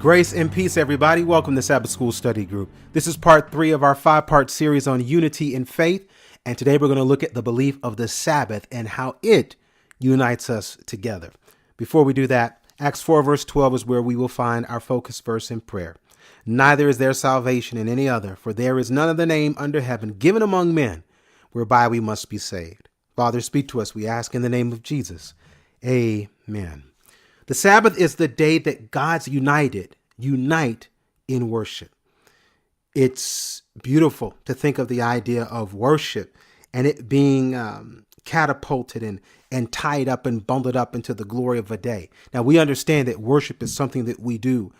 Grace and peace, everybody. Welcome to Sabbath School Study Group. This is part 3 of our 5-part series on unity in faith. And today we're going to look at the belief of the Sabbath and how it unites us together. Before we do that, Acts 4 verse 12 is where we will find our focus verse in prayer. Neither is there salvation in any other, for there is none other name under heaven given among men whereby we must be saved. Father, speak to us, we ask in the name of Jesus. Amen. The Sabbath is the day that God's unite in worship. It's beautiful to think of the idea of worship and it being catapulted and tied up and bundled up into the glory of a day. Now, we understand that worship is something that we do.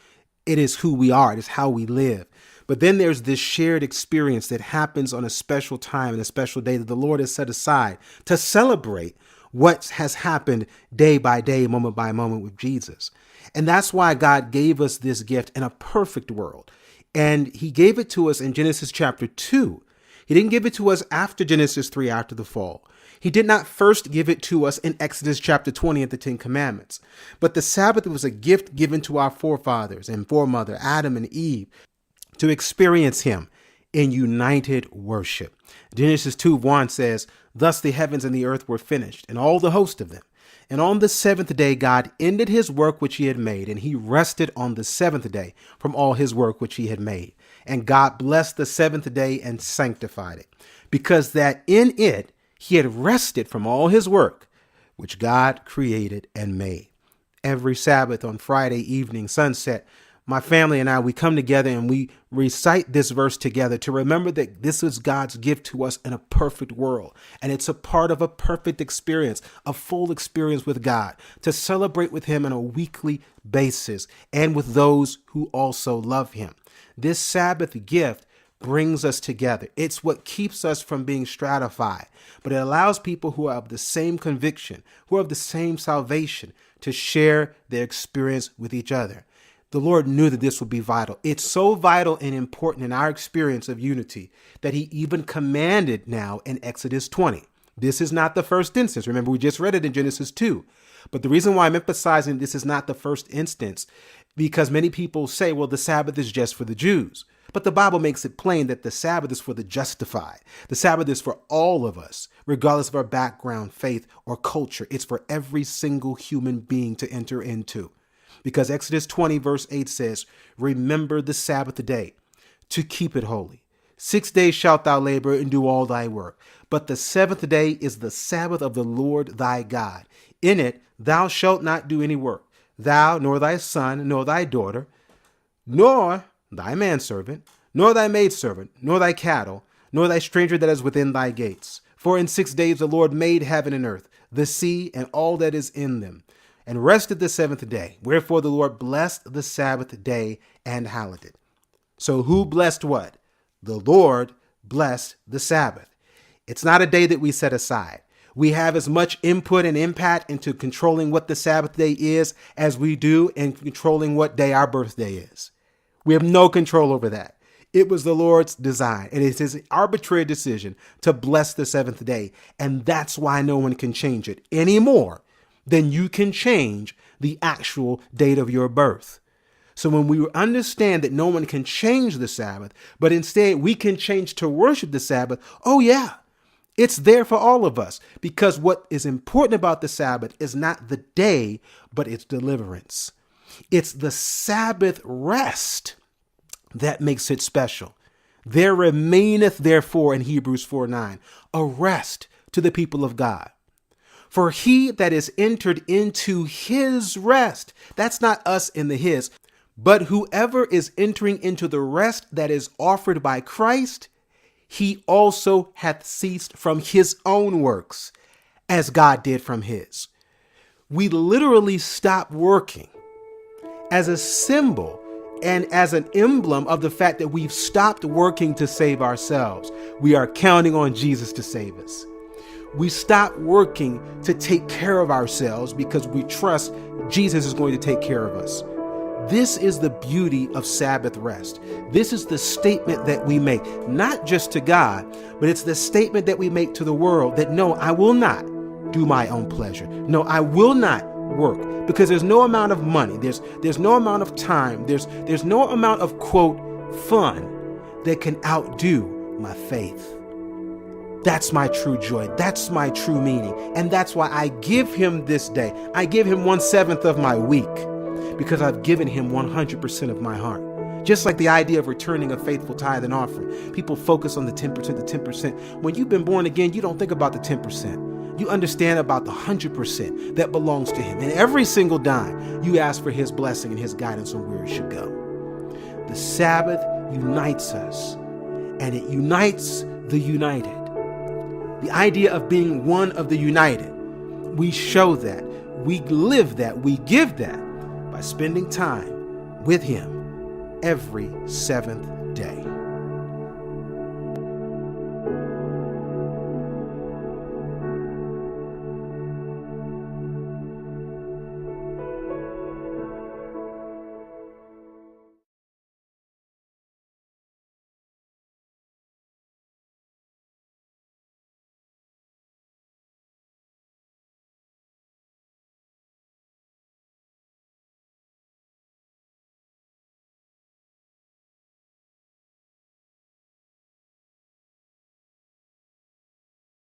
It is who we are. It is how we live. But then there's this shared experience that happens on a special time and a special day that the Lord has set aside to celebrate what has happened day by day, moment by moment with Jesus. And that's why God gave us this gift in a perfect world. And he gave it to us in Genesis chapter 2. He didn't give it to us after Genesis 3, after the fall. He did not first give it to us in Exodus chapter 20 at the 10 Commandments. But the Sabbath was a gift given to our forefathers and foremother, Adam and Eve, to experience him in united worship. Genesis 2:1 says, "Thus the heavens and the earth were finished, and all the host of them. And on the seventh day God ended his work which he had made, and he rested on the seventh day from all his work which he had made. And God blessed the seventh day and sanctified it, because that in it he had rested from all his work which God created and made." Every Sabbath on Friday evening, sunset, my family and I, we come together and we recite this verse together to remember that this is God's gift to us in a perfect world. And it's a part of a perfect experience, a full experience with God, to celebrate with him on a weekly basis and with those who also love him. This Sabbath gift brings us together. It's what keeps us from being stratified, but it allows people who are of the same conviction, who are of the same salvation, to share their experience with each other. The Lord knew that this would be vital. It's so vital and important in our experience of unity that he even commanded now in Exodus 20. This is not the first instance. Remember, we just read it in Genesis 2. But the reason why I'm emphasizing this is not the first instance, because many people say, well, the Sabbath is just for the Jews. But the Bible makes it plain that the Sabbath is for the justified. The Sabbath is for all of us, regardless of our background, faith, or culture. It's for every single human being to enter into. Because Exodus 20 verse 8 says, "Remember the Sabbath day to keep it holy. 6 days shalt thou labor and do all thy work. But the seventh day is the Sabbath of the Lord thy God. In it thou shalt not do any work, thou, nor thy son, nor thy daughter, nor thy manservant, nor thy maidservant, nor thy cattle, nor thy stranger that is within thy gates. For in 6 days the Lord made heaven and earth, the sea, and all that is in them, and rested the seventh day. Wherefore the Lord blessed the Sabbath day and hallowed it." So who blessed what? The Lord blessed the Sabbath. It's not a day that we set aside. We have as much input and impact into controlling what the Sabbath day is as we do in controlling what day our birthday is. We have no control over that. It was the Lord's design, and it's his arbitrary decision to bless the seventh day. And that's why no one can change it any more than you can change the actual date of your birth. So when we understand that no one can change the Sabbath, but instead we can change to worship the Sabbath, oh yeah, it's there for all of us. Because what is important about the Sabbath is not the day, but its deliverance. It's the Sabbath rest that makes it special. There remaineth therefore in Hebrews 4:9 a rest to the people of God. For he that is entered into his rest, that's not us in the his, but whoever is entering into the rest that is offered by Christ, he also hath ceased from his own works, as God did from his. We literally stop working as a symbol and as an emblem of the fact that we've stopped working to save ourselves. We are counting on Jesus to save us. We stop working to take care of ourselves because we trust Jesus is going to take care of us. This is the beauty of Sabbath rest. This is the statement that we make, not just to God, but it's the statement that we make to the world that no, I will not do my own pleasure. No, I will not work, because there's no amount of money, there's no amount of time, there's no amount of, quote, fun that can outdo my faith. That's my true joy. That's my true meaning. And that's why I give him this day. I give him 1/7 of my week, because I've given him 100% of my heart. Just like the idea of returning a faithful tithe and offering. People focus on the 10%, the 10%. When you've been born again, you don't think about the 10%. You understand about the 100% that belongs to him. And every single dime, you ask for his blessing and his guidance on where it should go. The Sabbath unites us, and it unites the united. The idea of being one of the united. We show that, we live that, we give that by spending time with him every seventh day.